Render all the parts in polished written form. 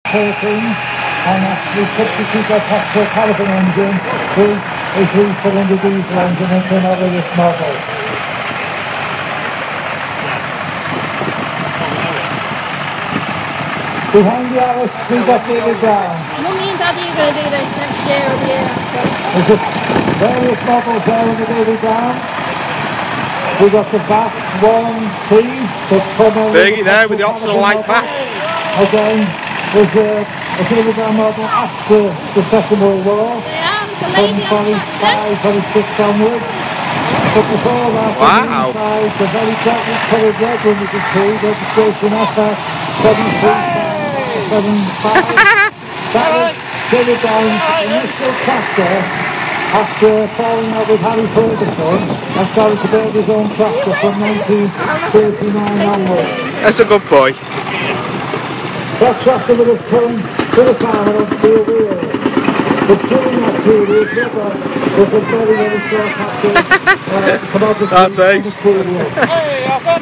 13s and actually substitute their petrol carbon engine with a 3-cylinder diesel engine into an earliest model. Behind the Alice, we've got David Brown. Mummy and Daddy are going to do this next year or the year after. There's various models there with the David Brown. We've got the back 1C. Fergie there with the optional light pack. Again, there's a David Brown model after the Second World War. From 25, 26 onwards. But before that, wow. Inside, the very brightly coloured red one you can see, registration FX 73575. That was David Brown's initial tractor after falling out with Harry Ferguson and started to build his own tractor from 1939 onwards. That's a good boy. That tractor would have come to the farmer on steel wheels. But during that period, rubber was a very, very short commodity. That's ace. Hey, Alfred!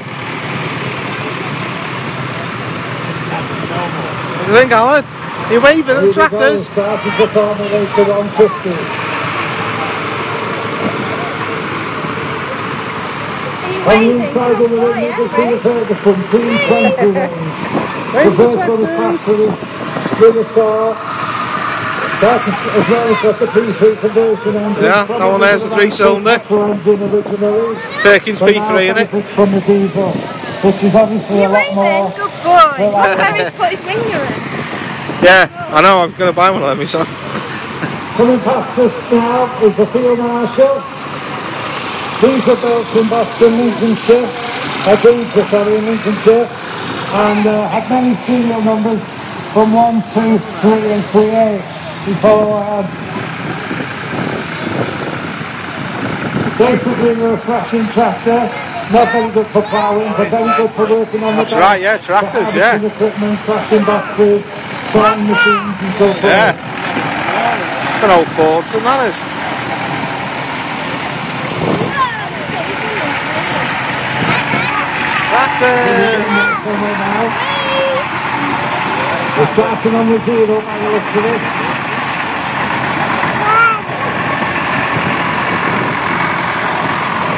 What do you think, Alan? Are you waving at the tractors? Started to form a race to 150. On the inside of the ring, you can see the Ferguson T20 range. The first one is faster with a saw. That as well as got the P3 conversion engine. Yeah, that one there's a 3-cylinder. Perkins P3 in it. From the diesel, which is obviously a lot more. Good boy. Look how he's put his finger in. Yeah, I know, I'm going to buy one of them myself. Coming past us now is the Field Marshal. These were built in Boston, Lincolnshire. Gainsborough, sorry, in Lincolnshire. And had many serial numbers from 1, 2, 3 and 3A. Before basically a refreshing tractor, not very good for ploughing, but very good for working on the That's right, yeah, tractors, yeah. Equipment, crashing boxes, sawing machines and so forth. Yeah. It's an old Ford, so that is. Tractors! We're starting on the 0 by the looks of it.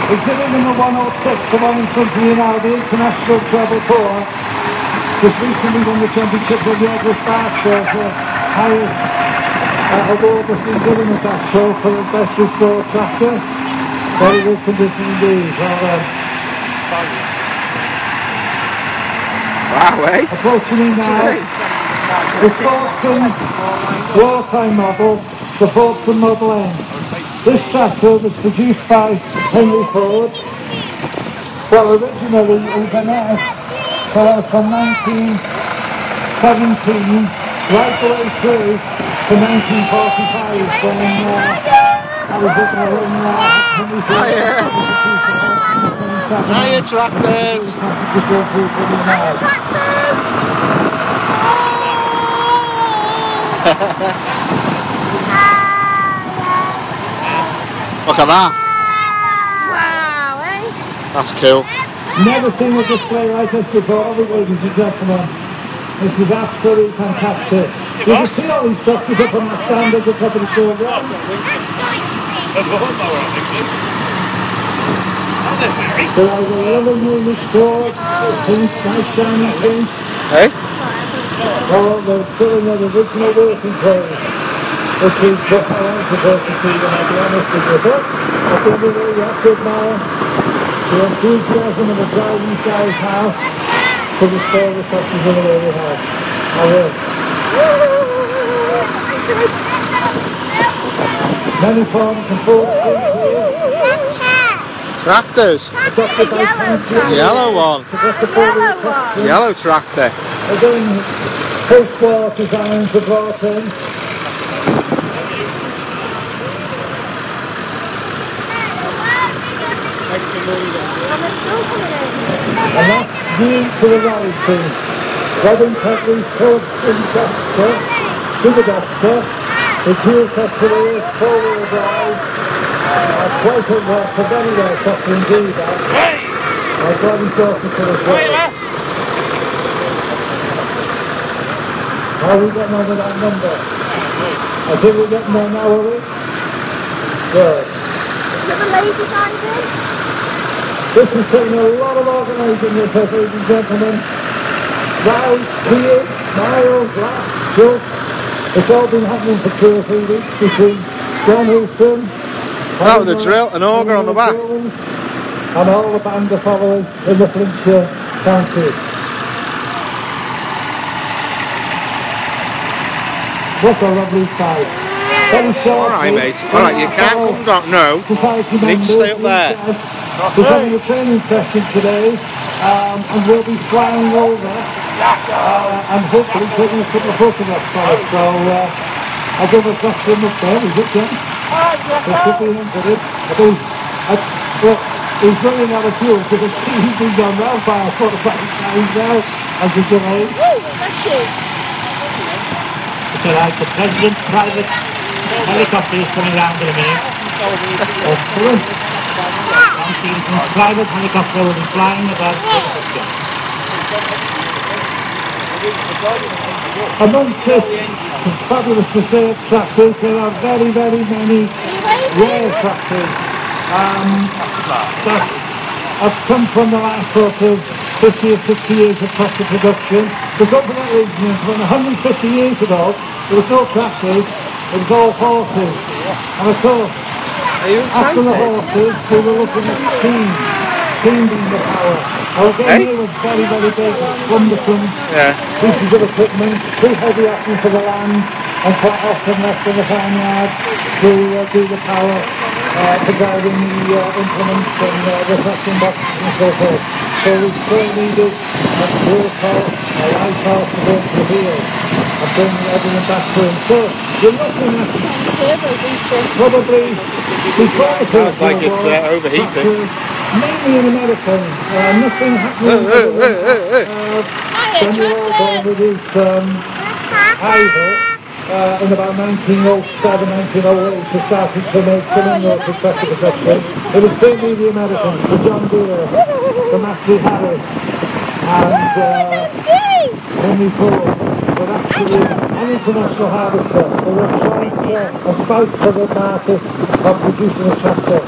Exhibit number 106, the one in front of you now, the International Treble 4. Just recently won the championship with the Edwards Spark. There's the highest award that's been given at that show for the best restored tractor. Very good condition indeed. Well done. Wow, eh? Approaching me now is Fordson's wartime model, the Fordson Model N. This tractor was produced by Henry Ford. Well, originally it was an F, so that was from 1917 right the way through to 1945 when I was looking at Henry Ford. Hiya, tractors! Look at that. Wow, eh? That's cool. Never seen a display like this before, ladies and gentlemen. This is absolutely fantastic. You can see all these tractors up on the stand at the top of the show. There are 11 new restored, pink, nice shiny pink. Hey? Oh, they're still in their original working clothes, which is what I like to go to see when I'll be honest with you. But I think we really have to admire the enthusiasm of the driving guy's house to restore the tractors in the way we have. I will. Many forms and Fords here. Tractors. Yellow one. Yellow tractor. Again, post-war designs are brought in. And that's new to the ride scene. Robin Petley's Fordson Dexter, Super Dexter, the dual set to the earth, 4-wheel drive. Quite a very well tractor indeed. I'm glad he's brought it to us well. How are we getting on with that number? I think we're getting there now, are we? Good. Is it the lazy diving? This has taken a lot of organising this, ladies and gentlemen. Rows, cheers, smiles, laughs, jokes. It's all been happening for 2 or 3 weeks between John Houston, that was the drill, an auger on the back, and all the band of followers in the Flintshire County. What a lovely sight. Very short. Alright mate, alright, you can't come down, no, you need to stay up there. We're having a training session today, and we'll be flying over, and hopefully taking a couple of photographs for us. So, I'll give us that trim up there, is it, Jen? There should be an end to it. He's running out of fuel because it's been gone round by 45 times now, as you can hear. Woo, bless you. Like the President's private helicopter is coming round in a minute. Excellent. Private helicopter will be flying about the amongst this fabulous display of tractors, there are very, very many rare tractors that have come from the last sort of 50 or 60 years of tractor production. Because ultimately, when 150 years ago, there was no tractors, it was all horses. And of course, after the horses, we were looking at steam being the power. Our game here was very, very big, cumbersome pieces of equipment, too heavy acting for the land, and quite often left in the farmyard to do the power for driving the implements and the reflection boxes and so forth. So we still needed a drill horse, a light horse to go into the field and bring everything back to him. So you're looking at probably before the sounds like it's overheating. Mainly in America, nothing happening with his idol in about 1907, 1908 he started to make some inroads with tractor production. It was certainly the Americans, the John Deere, the Massey Harris and Henry Ford were actually an international harvester. They were trying to fight for the market of producing a tractor.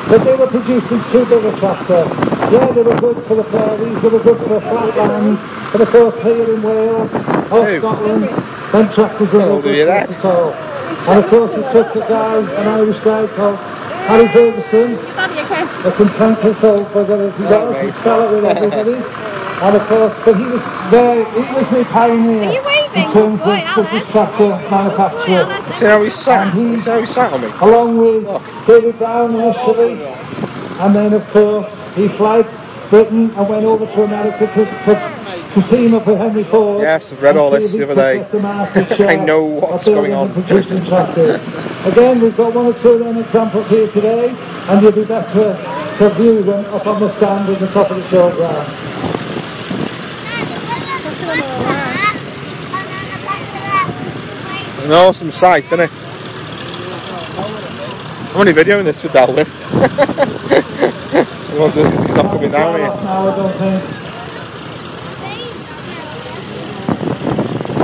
But they were producing too big a tractor. Yeah, they were good for the prairies, they were good for the flat land, but of course here in Wales or Scotland, them tractors were no good at all. And of course it took a guy, an Irish guy called Harry Ferguson, a cantankerous old bugger as he was, he'd spell it with everybody. And of course, but he was the pioneer in terms of British tractor manufacture. See how he sat on me? Along with David Brown initially, and then of course he fled Britain and went over to America to team up with Henry Ford. Yes, I've read all this the other day. I know what's going on. Producing tractors. Again, we've got 1 or 2 of them examples here today, and you'll be better to view them up on the stand at the top of the showground. An awesome sight, isn't it? I'm only videoing this with Darwin. He's not coming down here.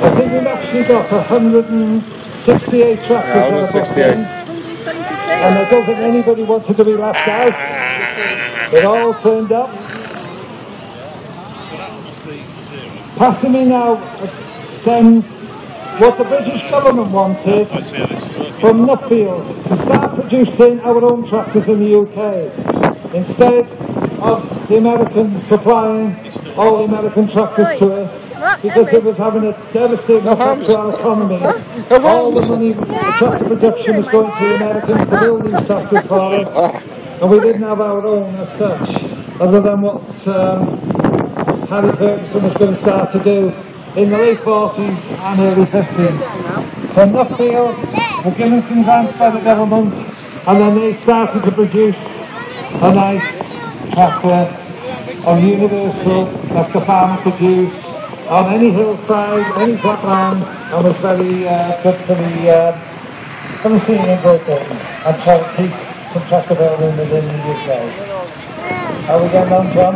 I think we've actually got 168 tractors. Yeah, 168. And I don't think anybody wanted to be left out. They all turned up. Passing me now stems what the British government wanted from Nuffield to start producing our own tractors in the UK instead of the Americans supplying all the American tractors to us, because it was having a devastating effect to our economy. All the money for the tractor production was going to the Americans to build these tractors for us, and we didn't have our own as such, other than what Harry Ferguson was going to start to do in the late 40s and early 50s. So Nuffield were given some grants by the government, and then they started to produce a nice tractor on universal that the farmer could use on any hillside, any flat land, and was very good for the scene in Great Britain, and try to keep some tractor building within the UK. How are we getting on, John?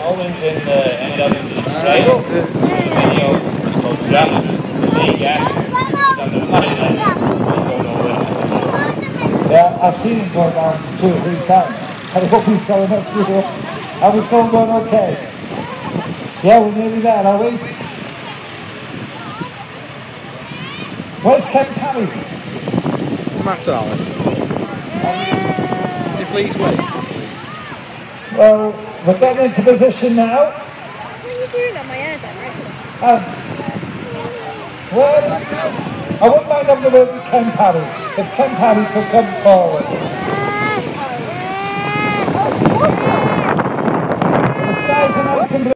All in NW, right? Yeah, I've seen him go down 2 or 3 times. I hope he's going up through it. Are we still going okay? Yeah, we're nearly there, are we? Where's Ken Parry? Tomato, Alice. Can you please wait? Well, we're getting into position now. What are you doing on my hair then, Rose? I wouldn't mind having a word with Ken Parry. If Ken Parry could come forward.